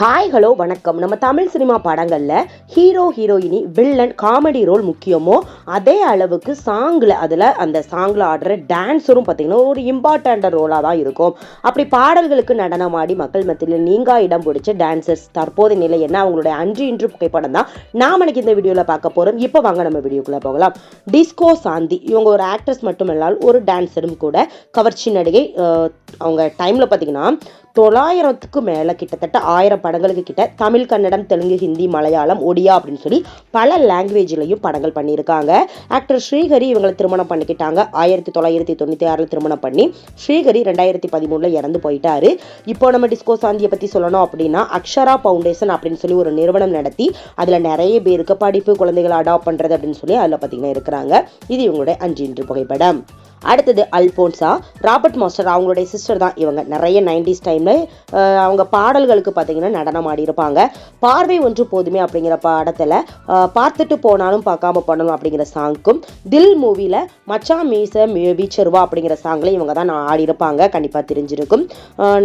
Hi hello வணக்கம். நம்ம Tamil cinema படங்களில் ஹீரோ ஹீரோயினி வில்லன் காமெடி ரோல் முக்கியமோ அதே அளவுக்கு அந்த சாங்கில் ஆடுற டான்ஸரும் பார்த்திங்கன்னா ஒரு இம்பார்ட்டண்ட் ரோலாக தான் இருக்கும். அப்படி பாடல்களுக்கு நடனமாடி மக்கள் மத்தியில் நீங்கா இடம் பிடிச்ச டான்சர்ஸ் தற்போதைய நிலை என்ன, அவங்களுடைய அன்று இன்று புகைப்படம் தான் நாம் எனக்கு இந்த வீடியோவில் பார்க்க போகிறோம். இப்போ வாங்க நம்ம வீடியோக்குள்ளே போகலாம். டிஸ்கோ சாந்தி இவங்க ஒரு ஆக்ட்ரஸ் மட்டும் இல்லாமல் ஒரு டான்ஸரும் கூட. கவர்ச்சி நடிகை. அவங்க டைமில் பார்த்திங்கன்னா 900க்கு மேலே கிட்டத்தட்ட 1000 படங்களுக்கு கிட்ட தமிழ், கன்னடம், தெலுங்கு, ஹிந்தி, மலையாளம், ஒடியா அப்படின்னு சொல்லி பல லாங்குவேஜ்லையும் படங்கள் பண்ணியிருக்காங்க. ஆக்டர் ஸ்ரீஹரி இவங்களை திருமணம் பண்ணிக்கிட்டாங்க. 1996 திருமணம் பண்ணி ஸ்ரீஹரி 2013 இறந்து போயிட்டாரு. இப்போ நம்ம டிஸ்கோ சாந்தியை பற்றி சொல்லணும் அப்படின்னா அக்ஷரா ஃபவுண்டேஷன் அப்படின்னு சொல்லி ஒரு நிறுவனம் நடத்தி அதில் நிறைய பேருக்கு படிப்பு, குழந்தைகளை அடாப்ட் பண்ணுறது அப்படின்னு சொல்லி அதில் பார்த்தீங்கன்னா இருக்கிறாங்க. இது இவங்களுடைய அன்று இன்று புகைப்படம். அடுத்தது அல்போன்சா. ராபர்ட் மாஸ்டர் அவங்களுடைய சிஸ்டர் தான் இவங்க. நிறைய 90s டைமில் அவங்க பாடல்களுக்கு பார்த்தீங்கன்னா நடனம் ஆடியிருப்பாங்க. பார்வை ஒன்று போதுமே அப்படிங்கிற படத்தில் பார்த்துட்டு போனாலும் பார்க்காம பண்ணணும் அப்படிங்கிற சாங்க்கும், தில் மூவியில் மச்சா மீச வீச்சருவா அப்படிங்கிற சாங்கில் இவங்க தான் ஆடியிருப்பாங்க. கண்டிப்பாக தெரிஞ்சிருக்கும்.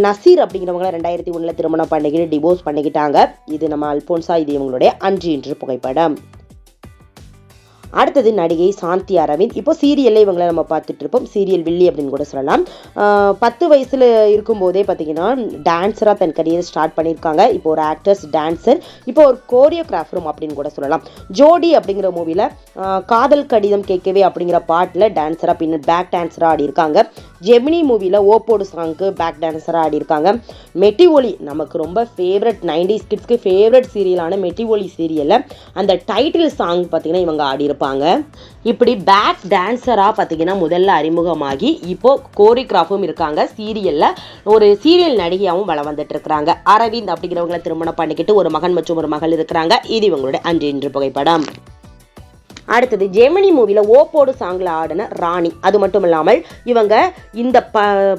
நசீர் அப்படிங்கிறவங்கள 2001 திருமணம் பண்ணிக்கிட்டு டிவோர்ஸ் பண்ணிக்கிட்டாங்க. இது நம்ம அல்போன்சா. இது இவங்களுடைய அன்று இன்று புகைப்படம். அடுத்தது நடிகை சாந்தி அரவிந்த். இப்போ சீரியல்ல இவங்களை நம்ம பார்த்துட்டு இருப்போம். சீரியல் வில்லி அப்படின்னு கூட சொல்லலாம். 10 வயசுல இருக்கும்போதே பார்த்தீங்கன்னா டான்ஸராக தன் கரியர் ஸ்டார்ட் பண்ணியிருக்காங்க. இப்போ ஒரு ஆக்டர்ஸ், டான்சர், இப்போ ஒரு கோரியோகிராஃபரும் அப்படின்னு கூட சொல்லலாம். ஜோடி அப்படிங்கிற மூவியில் காதல் கடிதம் கேட்கவே அப்படிங்கிற பாட்டில் டான்ஸராக பின்ன பேக் டான்ஸராக ஆடி இருக்காங்க. ஜெமினி மூவியில் ஓப்போடு சாங்க்கு பேக் டான்ஸராக ஆடி இருக்காங்க. மெட்டி ஒலி நமக்கு ரொம்ப favourite, 90s கிட்ஸ்க்கு favourite சீரியலான Metti Oli சீரியலில் அந்த டைட்டில் சாங் பார்த்தீங்கன்னா இவங்க ஆடி இருப்பாங்க. இப்படி பேக் டான்சரா பார்த்தீங்கன்னா முதல்ல அறிமுகமாகி இப்போ கோரியோகிராஃபும் இருக்காங்க. சீரியல்ல ஒரு சீரியல் நடிகையாகவும் வளம் வந்துட்டு இருக்கிறாங்க. அரவிந்த் அப்படிங்கிறவங்களை திருமணம் பண்ணிக்கிட்டு ஒரு மகன் மற்றும் ஒரு மகள் இருக்கிறாங்க. இது இவங்களுடைய அன்று இன்று புகைப்படம். அடுத்தது ஜெமினி மூவியில் ஓப்போடு சாங்கில் ஆடின ராணி. அது மட்டும் இல்லாமல் இவங்க இந்த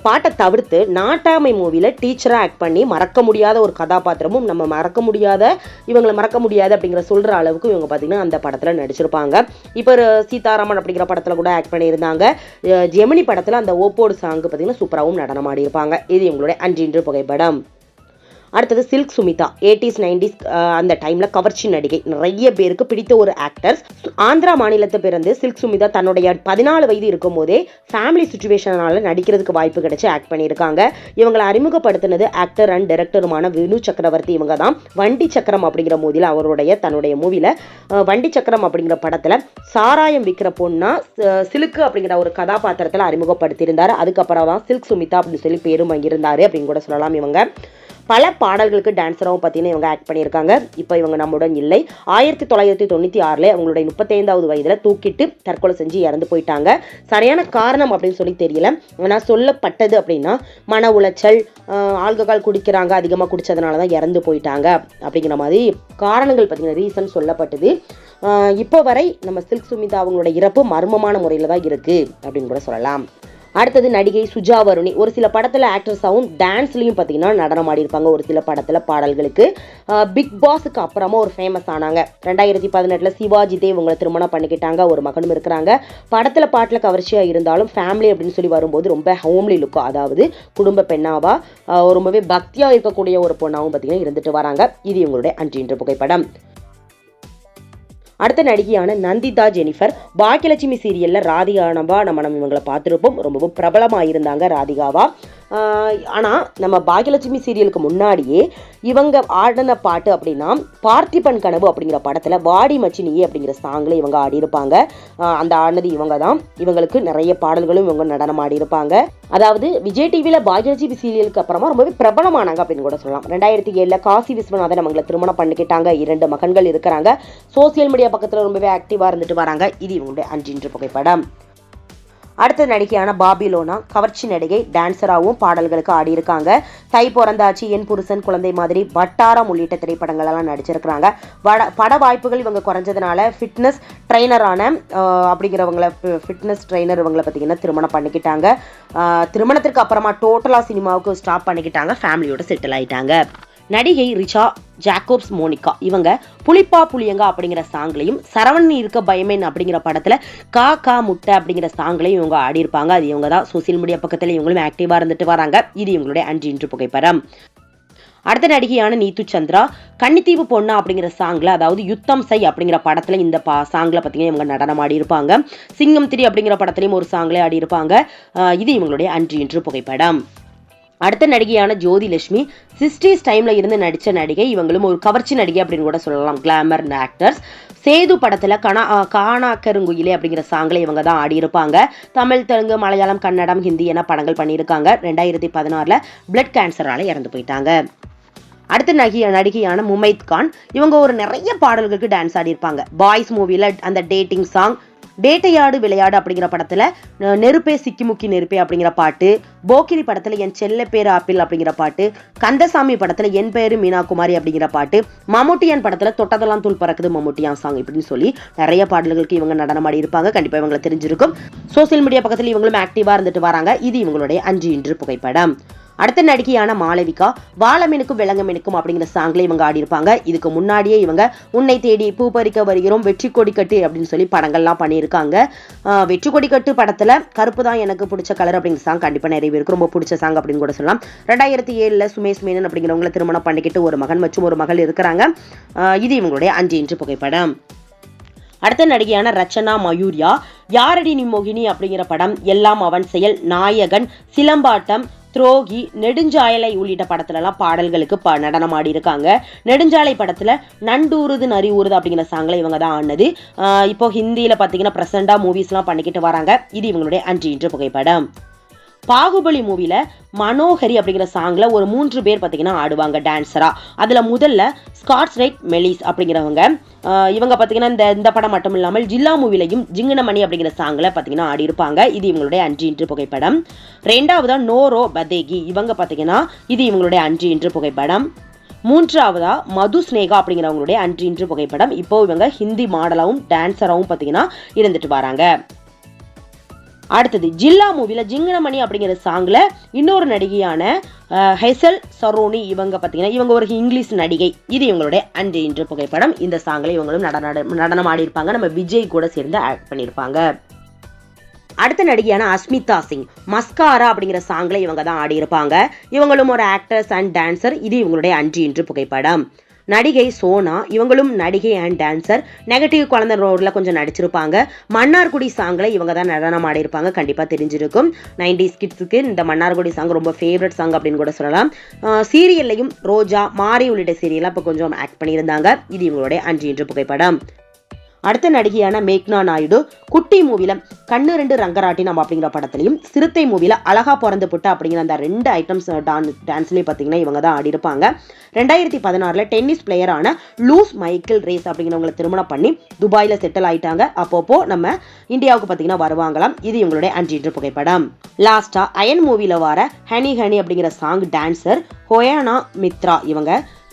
பாட்டை தவிர்த்து நாட்டாமை மூவியில் டீச்சராக ஆக்ட் பண்ணி மறக்க முடியாத ஒரு கதாபாத்திரமும், இவங்களை மறக்க முடியாது அப்படிங்கிற சொல்கிற அளவுக்கு இவங்க பார்த்திங்கன்னா அந்த படத்தில் நடிச்சிருப்பாங்க. இப்போ சீதாராமன் அப்படிங்கிற படத்தில் கூட ஆக்ட் பண்ணியிருந்தாங்க. ஜெமினி படத்தில் அந்த ஓப்போடு சாங்கு பார்த்திங்கன்னா சூப்பராகவும் நடனமாடி இருப்பாங்க. இது இவங்களுடைய அன்று இன்று புகைப்படம். அடுத்தது சில்க் சுமிதா. 80s 90s அந்த டைமில் கவர்ச்சி நடிகை, நிறைய பேருக்கு பிடித்த ஒரு ஆக்டர்ஸ். ஆந்திரா மாநிலத்தை பிறந்து சில்க் சுமிதா தன்னுடைய 14 வயது இருக்கும் போதே ஃபேமிலி சுச்சுவேஷனால நடிக்கிறதுக்கு வாய்ப்பு கிடைச்சி ஆக்ட் பண்ணியிருக்காங்க. இவங்களை அறிமுகப்படுத்தினது ஆக்டர் அண்ட் டைரக்டருமான வினு சக்கரவர்த்தி. இவங்க தான் வண்டி சக்கரம் அப்படிங்கிற மூவியில் தன்னுடைய மூவியில் வண்டி சக்கரம் அப்படிங்கிற படத்தில் சாராயம் விற்கிற பொண்ணா சிலுக்கு அப்படிங்கிற ஒரு கதாபாத்திரத்தில் அறிமுகப்படுத்தியிருந்தார். அதுக்கப்புறம் தான் சில்க் சுமிதா அப்படின்னு சொல்லி பேரும் வாங்கியிருந்தாரு அப்படின்னு கூட சொல்லலாம். இவங்க பல பாடல்களுக்கு டான்ஸராகவும் பார்த்தீங்கன்னா இவங்க ஆக்ட் பண்ணியிருக்காங்க. இப்போ இவங்க நம்முடன் இல்லை. 1996 அவங்களுடைய 35வது வயதில் தூக்கிட்டு தற்கொலை செஞ்சு இறந்து போயிட்டாங்க. சரியான காரணம் அப்படின்னு சொல்லி தெரியல. ஆனால் சொல்லப்பட்டது அப்படின்னா மன உளைச்சல், ஆல்கஹால் குடிக்கிறாங்க, அதிகமாக குடித்ததுனால தான் இறந்து போயிட்டாங்க அப்படிங்கிற மாதிரி காரணங்கள் பார்த்தீங்கன்னா ரீசன் சொல்லப்பட்டது. இப்போ வரை நம்ம சில்க் சுமிதா அவங்களோட இறப்பு மர்மமான முறையில் தான் இருக்குது அப்படின்னு கூட சொல்லலாம். அடுத்தது நடிகை சுஜா வருணி. ஒரு சில படத்தில் ஆக்ட்ரஸாகவும் டான்ஸ்லையும் பார்த்தீங்கன்னா நடனம் ஆடி இருப்பாங்க. ஒரு சில படத்தில் பாடல்களுக்கு. பிக் பாஸுக்கு அப்புறமா ஒரு ஃபேமஸ் ஆனாங்க. 2018 சிவாஜி தேவ் இவங்களை திருமணம் பண்ணிக்கிட்டாங்க. ஒரு மகனும் இருக்கிறாங்க. படத்தில் பாட்டில் கவர்ச்சியாக இருந்தாலும் ஃபேமிலி அப்படின்னு சொல்லி வரும்போது ரொம்ப ஹோம்லி லுக்காக, அதாவது குடும்ப பெண்ணாவா ரொம்பவே பக்தியாக இருக்கக்கூடிய ஒரு பொண்ணாகவும் பார்த்தீங்கன்னா இருந்துட்டு வராங்க. இது இவங்களுடைய அன்று இன்று புகைப்படம். அடுத்த நடிகையான நந்திதா ஜெனிஃபர். பாக்கியலட்சுமி சீரியலில் ராதிகானவா நம்ம இவங்களை பார்த்துருப்போம். ரொம்பவும் பிரபலமாக இருந்தாங்க ராதிகாவா. ஆனால் நம்ம பாக்கியலட்சுமி சீரியலுக்கு முன்னாடியே இவங்க ஆடின பாட்டு அப்படின்னா பார்த்திபன் கனவு அப்படிங்கிற படத்தில் வாடி மச்சினியே அப்படிங்கிற சாங்கில் இவங்க ஆடியிருப்பாங்க. அந்த ஆடினது இவங்க தான். இவங்களுக்கு நிறைய பாடல்களும் இவங்க நடனம் ஆடியிருப்பாங்க. அதாவது விஜய் டிவியில் பாக்கியலட்சுமி சீரியலுக்கு அப்புறமா ரொம்பவே பிரபலமானாங்க அப்படின்னு கூட சொல்லலாம். 2007 காசி விஸ்வநாதன் அவங்களை திருமணம் பண்ணிக்கிட்டாங்க. 2 மகன்கள் இருக்கிறாங்க. சோசியல் மீடியா பக்கத்தில் ரொம்பவே ஆக்டிவாக இருந்துட்டு வராங்க. இது இவங்களுடைய அன்று இன்று புகைப்படம். அடுத்த நடிகையான பாபிலோனா. கவர்ச்சி நடிகை, டான்சராகவும் பாடல்களுக்கு ஆடியிருக்காங்க. தை பிறந்தாச்சு, என் புருஷன், குழந்தை மாதிரி, வட்டாரம் உள்ளிட்ட திரைப்படங்களெல்லாம் நடிச்சிருக்கிறாங்க. பட வாய்ப்புகள் இவங்க குறைஞ்சதுனால ஃபிட்னஸ் ட்ரைனரான ஃபிட்னஸ் ட்ரைனர் இவங்களை பார்த்தீங்கன்னா திருமணம் பண்ணிக்கிட்டாங்க. திருமணத்திற்கு அப்புறமா டோட்டலாக சினிமாவுக்கு ஸ்டாப் பண்ணிக்கிட்டாங்க. ஃபேமிலியோட செட்டில் ஆயிட்டாங்க. நடிகை ரிச்சா ஜாக்கோப்ஸ் மோனிகா. இவங்க புளிப்பா புளியங்கா அப்படிங்கிற சாங்லையும், சரவணன் இருக்க பயமேன் அப்படிங்கிற படத்தில் கா முட்டை அப்படிங்கிற சாங்லையும் இவங்க ஆடியிருப்பாங்க. அது இவங்க தான். சோசியல் மீடியா பக்கத்தில் இவங்களும் ஆக்டிவாக இருந்துட்டு வராங்க. இது இவங்களுடைய அன்று இன்று புகைப்படம். அடுத்த நடிகையான நீத்து சந்திரா கன்னித்தீவு பொண்ணா அப்படிங்கிற சாங்ல, அதாவது யுத்தம் செய் அப்படிங்கிற படத்துல இந்த சாங்ல பார்த்தீங்கன்னா இவங்க நடனம் ஆடி இருப்பாங்க. சிங்கம் 3 அப்படிங்கிற படத்துலையும் ஒரு சாங்ல ஆடி இருப்பாங்க. இது இவங்களுடைய அன்று இன்று புகைப்படம். அடுத்த நடிகையான ஜோதிலட்சுமி 60s டைம்ல இருந்து நடிச்ச நடிகை. இவங்களும் ஒரு கவர்ச்சி நடிகை அப்படின்னு கூட சொல்லலாம். Glamour actors. சேது படத்துல காணா கருங்குயிலே அப்படிங்கிற சாங்ல இவங்க தான் ஆடி இருப்பாங்க. தமிழ், தெலுங்கு, மலையாளம், கன்னடம், ஹிந்தி என படங்கள் பண்ணியிருக்காங்க. 2016ல பிளட் கேன்சரால இறந்து போயிட்டாங்க. அடுத்த நடிகையான முமைத் கான். இவங்க ஒரு நிறைய பாடல்களுக்கு டான்ஸ் ஆடி இருப்பாங்க. பாய்ஸ் மூவில அந்த டேட்டிங் சாங், டேட்டையாடு விளையாடு அப்படிங்கிற படத்துல நெருப்பே சிக்கிமுக்கி நெருப்பே அப்படிங்கிற பாட்டு, போக்கிரி படத்துல என் செல்ல பேர் ஆப்பிள் அப்படிங்கிற பாட்டு, கந்தசாமி படத்துல என் பேரு மீனா குமாரி அப்படிங்கிற பாட்டு, மம்முட்டியான் படத்துல தொட்டதெல்லாம் தூள் பறக்குது மம்முட்டியான் சாங் இப்படின்னு சொல்லி நிறைய பாடல்களுக்கு இவங்க நடனமாடி இருப்பாங்க. கண்டிப்பா இவங்களை தெரிஞ்சிருக்கும். சோசியல் மீடியா பக்கத்துல இவங்களும் ஆக்டிவா இருந்துட்டு வராங்க. இது இவங்களுடைய அன்று இன்று புகைப்படம். அடுத்த நடிகையான மாளவிகா வாழமீனுக்கும் விலங்கமீனுக்கும் அப்படிங்கிற சாங்ல இவங்க ஆடி இருப்பாங்க. இதுக்கு முன்னாடியே இவங்க உன்னை தேடி பூ பறிக்க வருகிறோம், வெற்றி கொடி கட்டு அப்படின்னு சொல்லி படங்கள்லாம் பண்ணியிருக்காங்க. வெற்றி கொடி கட்டு படத்துல கருப்பு தான் எனக்கு பிடிச்ச கலர் அப்படிங்கிற சாங் கண்டிப்பா நிறைய பேருக்கு ரொம்ப பிடிச்ச சாங் அப்படின்னு கூட சொல்லலாம். 2007ல சுமேஷ் மேனன் அப்படிங்கிறவங்களை திருமணம் பண்ணிக்கிட்டு ஒரு மகன் மற்றும் ஒரு மகள் இருக்கிறாங்க. இது இவங்களுடைய அன்று இன்று புகைப்படம். அடுத்த நடிகையான ரச்சனா மயூரியா யாரடி நீ மோகினி அப்படிங்கிற படம், எல்லாம் அவன் செயல், நாயகன், சிலம்பாட்டம், துரோகி, நெடுஞ்சாலை உள்ளிட்ட படத்துல எல்லாம் பாடல்களுக்கு நடனம் ஆடி இருக்காங்க. நெடுஞ்சாலை படத்துல நண்டூறுது நரி ஊறுது அப்படிங்கிற சாங்ல இவங்க தான் ஆடினது. இப்போ ஹிந்தியில பாத்தீங்கன்னா பிரசண்டா மூவிஸ் எல்லாம் பண்ணிக்கிட்டு வராங்க. இது இவங்களுடைய அன்று இன்று புகைப்படம். பாகுபலி மூவில மனோகரி அப்படிங்கிற சாங்ல ஒரு 3 பேர் பார்த்தீங்கன்னா ஆடுவாங்க டான்ஸரா. அதுல முதல்ல ஸ்காட்ஸ் ரைட் மெலிஸ் அப்படிங்கிறவங்க. இவங்க பார்த்தீங்கன்னா இந்த படம் மட்டும் இல்லாமல் ஜில்லா மூவிலையும் ஜிங்கனமணி அப்படிங்கிற சாங்ல பார்த்தீங்கன்னா ஆடி இருப்பாங்க. இது இவங்களுடைய அன்று இன்று புகைப்படம். 2வதா நோரோ பதேகி. இவங்க பார்த்தீங்கன்னா இது இவங்களுடைய அன்று இன்று புகைப்படம். 3வதா மது ஸ்னேகா அப்படிங்கிறவங்களுடைய அன்று இன்று புகைப்படம். இப்போ இவங்க ஹிந்தி மாடலாவும் டான்ஸராகவும் பார்த்தீங்கன்னா இருந்துட்டு வராங்க. அடுத்தது ஜில்லா மூவில ஜிங்கனமணி அப்படிங்கிற சாங்ல இன்னொரு நடிகையான ஹெசல் சரோனி. இவங்க பார்த்தீங்கன்னா இவங்க ஒரு இங்கிலீஷ் நடிகை. இது இவங்களுடைய அன்று இன்று புகைப்படம். இந்த சாங்ல இவங்களும் நடனம் ஆடி இருப்பாங்க. நம்ம விஜய் கூட சேர்ந்து ஆக்ட் பண்ணியிருப்பாங்க. அடுத்த நடிகையான அஸ்மிதா சிங் மஸ்காரா அப்படிங்கிற சாங்ல இவங்க தான் ஆடி இருப்பாங்க. இவங்களும் ஒரு ஆக்டர்ஸ் அண்ட் டான்சர். இது இவங்களுடைய அன்று இன்று புகைப்படம். நடிகை சோனா. இவங்களும் நடிகை அண்ட் டான்சர். நெகட்டிவ் குழந்தை ரோட்ல கொஞ்சம் நடிச்சிருப்பாங்க. மன்னார்குடி சாங்ல இவங்க தான் நடனம் ஆடி இருப்பாங்க. கண்டிப்பா தெரிஞ்சிருக்கும். 90s கிட்ஸுக்கு இந்த மன்னார்குடி சாங் ரொம்ப ஃபேவரட் சாங் அப்படின்னு கூட சொல்லலாம். சீரியல்லையும் ரோஜா, மாரி உள்ளிட்ட சீரியலா இப்போ கொஞ்சம் ஆக்ட் பண்ணியிருந்தாங்க. இது இவங்களுடைய அன்று இன்று புகைப்படம். அடுத்த நடிகையான மேக்னா நாயுடு குட்டி மூவில கண்ணு 2 ரங்கராட்டினம் அப்படிங்கிற படத்துலையும், சிறுத்தை மூவில அழகா பிறந்து புட்ட அப்படிங்கிற அந்த 2 ஐட்டம்ஸ் டான்ஸ்லயும் பார்த்தீங்கன்னா இவங்க தான் ஆடி இருப்பாங்க. 2016ல டென்னிஸ் பிளேயரான லூஸ் மைக்கேல் ரேஸ் அப்படிங்கிறவங்களை திருமணம் பண்ணி துபாயில செட்டில் ஆயிட்டாங்க. அப்பப்போ நம்ம இந்தியாவுக்கு பார்த்தீங்கன்னா வருவாங்களாம். இது இவங்களுடைய அன்று இன்று புகைப்படம். லாஸ்டா அயன் மூவில வர ஹனி ஹனி அப்படிங்கிற சாங் டான்சர் ஹொயானா மித்ரா. இவங்க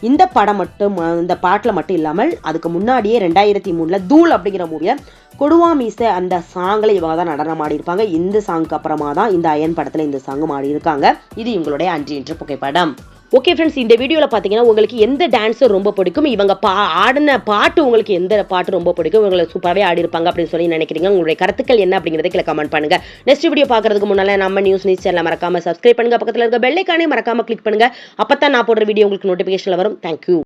இந்த படம் மட்டும் இந்த பாட்டில் மட்டும் இல்லாமல் அதுக்கு முன்னாடியே 2003ல தூள் அப்படிங்கிற மூவியை கொடுவா மீச அந்த சாங்கில் இவங்க தான் நடனம் ஆடி இருப்பாங்க. இந்த சாங்க்கு அப்புறமா தான் இந்த அயன் படத்தில் இந்த சாங்கும் ஆடி இருக்காங்க. இது இவங்களுடைய அன்று இன்று புகைப்படம். ஓகே ஃப்ரெண்ட்ஸ், இந்த வீடியோவில் பார்த்தீங்கன்னா உங்களுக்கு எந்த டான்ஸர் ரொம்ப பிடிக்கும், இவங்க ஆடின பாட்டு உங்களுக்கு எந்த பாட்டு ரொம்ப பிடிக்கும், இவங்களை சூப்பராகவே ஆடி இருப்பாங்க அப்படின்னு சொல்லி நினைக்கிறீங்க. உங்களுடைய கருத்துக்கள் என்ன அப்படிங்கிறத கீழே கமெண்ட் பண்ணுங்க. நெக்ஸ்ட் வீடியோ பார்க்கறதுக்கு முன்னால நம்ம நியூஸ் சேனலை மறக்காம சப்ஸ்கிரைப் பண்ணுங்க. பக்கத்தில் இருக்க பெல் ஐகானை மறக்காம கிளிக் பண்ணுங்க. அப்பதான் நான் போடுற வீடியோ உங்களுக்கு நோட்டிஃபிகேஷன்ல வரும். தேங்க்யூ.